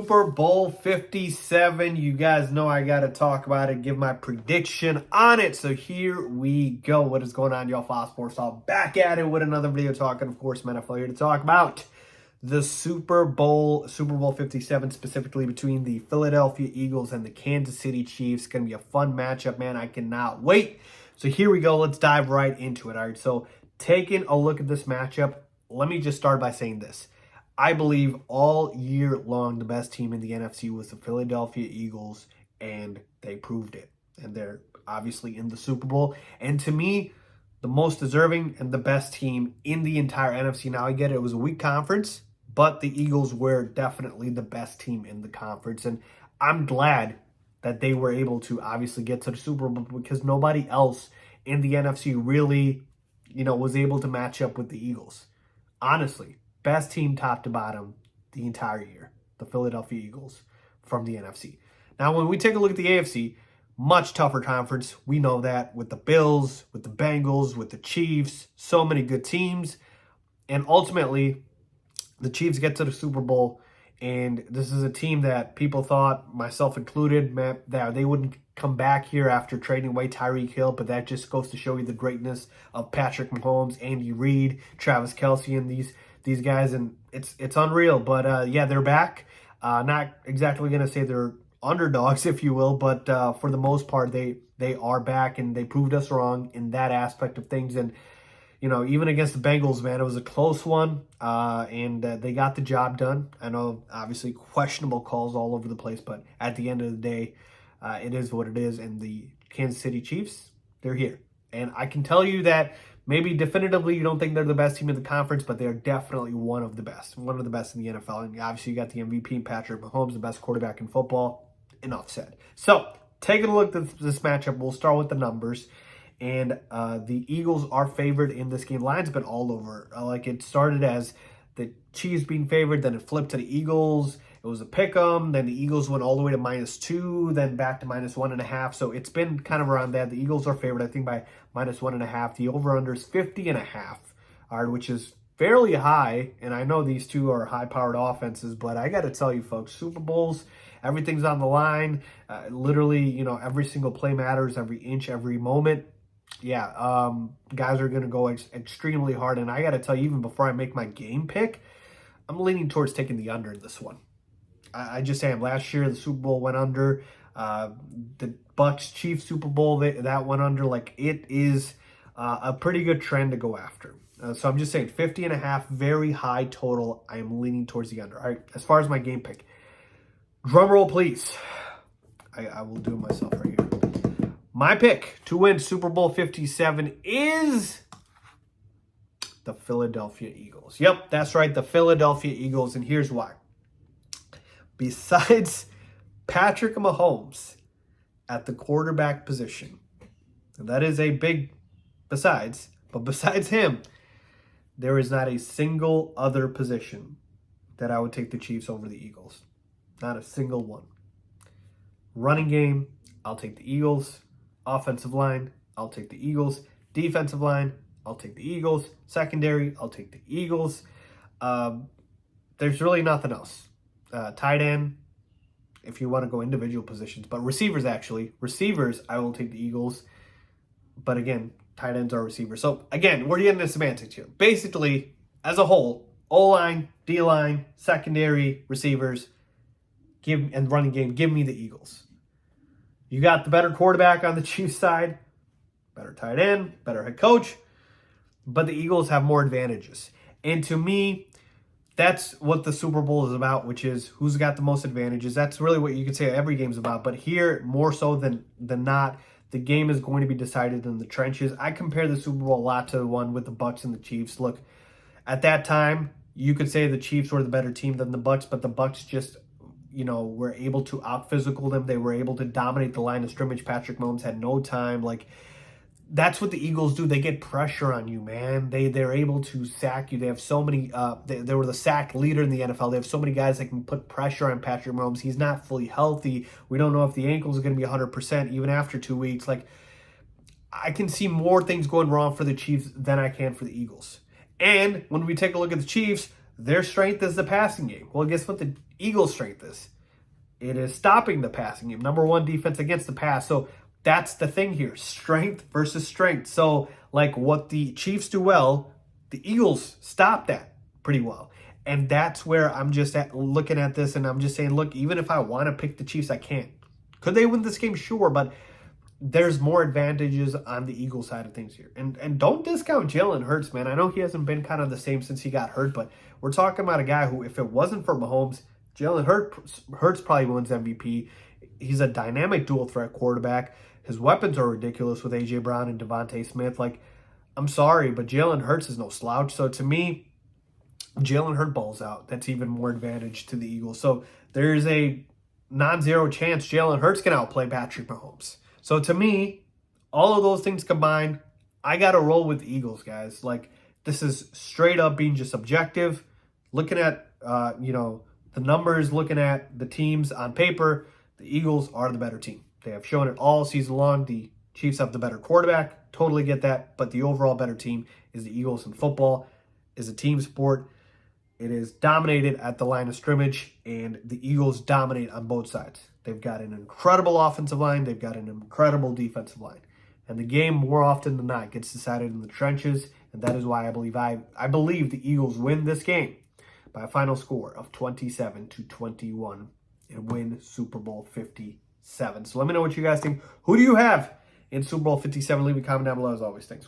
Super Bowl 57. You guys know I got to talk about it, give my prediction on it. So here we go. What is going on, y'all? Faiz Sports all back at it with another video talking, of course, NFL here to talk about the Super Bowl 57, specifically between the Philadelphia Eagles and the Kansas City Chiefs. Going to be a fun matchup, man. I cannot wait. So here we go. Let's dive right into it. All right, so taking a look at this matchup, let me just start by saying this. I believe all year long the best team in the NFC was the Philadelphia Eagles, and they proved it. And they're obviously in the Super Bowl. And to me, the most deserving and the best team in the entire NFC. Now, I get it. It was a weak conference, but the Eagles were definitely the best team in the conference. And I'm glad that they were able to obviously get to the Super Bowl because nobody else in the NFC really, was able to match up with the Eagles. Honestly. Best team top to bottom the entire year, the Philadelphia Eagles from the NFC. Now, when we take a look at the AFC, much tougher conference. We know that with the Bills, with the Bengals, with the Chiefs, so many good teams. And ultimately, the Chiefs get to the Super Bowl, and this is a team that people thought, myself included, that they wouldn't come back here after trading away Tyreek Hill, but that just goes to show you the greatness of Patrick Mahomes, Andy Reid, Travis Kelce, and these guys, and it's unreal. But yeah, they're back. Not exactly going to say they're underdogs, if you will, but for the most part, they are back, and they proved us wrong in that aspect of things. And even against the Bengals, man, it was a close one, and they got the job done. I know, obviously, questionable calls all over the place, but at the end of the day, it is what it is. And the Kansas City Chiefs, they're here, and I can tell you that. Maybe definitively you don't think they're the best team in the conference, but they're definitely one of the best in the NFL. And obviously you got the MVP, Patrick Mahomes, the best quarterback in football. Enough said. So taking a look at this matchup, we'll start with the numbers. And the Eagles are favored in this game. Line's been all over. It started as the Chiefs being favored, then it flipped to the Eagles. It was a pick'em. Then the Eagles went all the way to -2, then back to -1.5. So it's been kind of around that. The Eagles are favored, I think, by -1.5. The over-under is 50.5, which is fairly high. And I know these two are high-powered offenses, but I got to tell you, folks, Super Bowls, everything's on the line. Literally, every single play matters, every inch, every moment. Yeah, guys are going to go extremely hard. And I got to tell you, even before I make my game pick, I'm leaning towards taking the under in this one. I just am. Last year, the Super Bowl went under. The Bucs-Chiefs Super Bowl, that went under. It is a pretty good trend to go after. So I'm just saying, 50.5, very high total. I am leaning towards the under. All right, as far as my game pick, drum roll, please. I will do it myself right here. My pick to win Super Bowl 57 is the Philadelphia Eagles. Yep, that's right, the Philadelphia Eagles, and here's why. Besides Patrick Mahomes at the quarterback position, and that is a big besides, but besides him, there is not a single other position that I would take the Chiefs over the Eagles. Not a single one. Running game, I'll take the Eagles. Offensive line, I'll take the Eagles. Defensive line, I'll take the Eagles. Secondary, I'll take the Eagles. There's really nothing else. Tight end, if you want to go individual positions. But receivers, I will take the Eagles. But again, tight ends are receivers. So again, we're getting into semantics here. Basically, as a whole, O-line, D-line, secondary, receivers, and running game, give me the Eagles. You got the better quarterback on the Chiefs side, better tight end, better head coach, but the Eagles have more advantages. And to me, that's what the Super Bowl is about, which is who's got the most advantages. That's really what you could say every game's about. But here, more so than not, the game is going to be decided in the trenches. I compare the Super Bowl a lot to the one with the Bucs and the Chiefs. Look, at that time, you could say the Chiefs were the better team than the Bucs, but the Bucs just were able to out-physical them. They were able to dominate the line of scrimmage. Patrick Mahomes had no time. That's what the Eagles do. They get pressure on you, man. They're able to sack you. They have so many, they were the sack leader in the NFL. They have so many guys that can put pressure on Patrick Mahomes. He's not fully healthy. We don't know if the ankle is going to be 100% even after 2 weeks. I can see more things going wrong for the Chiefs than I can for the Eagles. And when we take a look at the Chiefs, their strength is the passing game. Well, guess what the Eagles' strength is? It is stopping the passing game. Number one defense against the pass. So that's the thing here. Strength versus strength. So like what the Chiefs do well, the Eagles stop that pretty well. And that's where I'm just looking at this and I'm just saying, look, even if I want to pick the Chiefs, I can't. Could they win this game? Sure, but there's more advantages on the Eagles side of things here. And don't discount Jalen Hurts, man. I know he hasn't been kind of the same since he got hurt, but we're talking about a guy who, if it wasn't for Mahomes, Jalen Hurts probably wins MVP. He's a dynamic dual threat quarterback. His weapons are ridiculous with A.J. Brown and Devontae Smith. Like, I'm sorry, but Jalen Hurts is no slouch. So to me, Jalen Hurts balls out. That's even more advantage to the Eagles. So there's a non-zero chance Jalen Hurts can outplay Patrick Mahomes. So to me, all of those things combined, I got to roll with the Eagles, guys. Like, this is straight up being just objective. Looking at, the numbers, looking at the teams on paper, the Eagles are the better team. They have shown it all season long. The Chiefs have the better quarterback. Totally get that. But the overall better team is the Eagles, and football is a team sport. It is dominated at the line of scrimmage, and the Eagles dominate on both sides. They've got an incredible offensive line. They've got an incredible defensive line. And the game, more often than not, gets decided in the trenches, and that is why I believe the Eagles win this game by a final score of 27-21 and win Super Bowl 57. So let me know what you guys think. Who do you have in Super Bowl 57? Leave a comment down below as always. Thanks.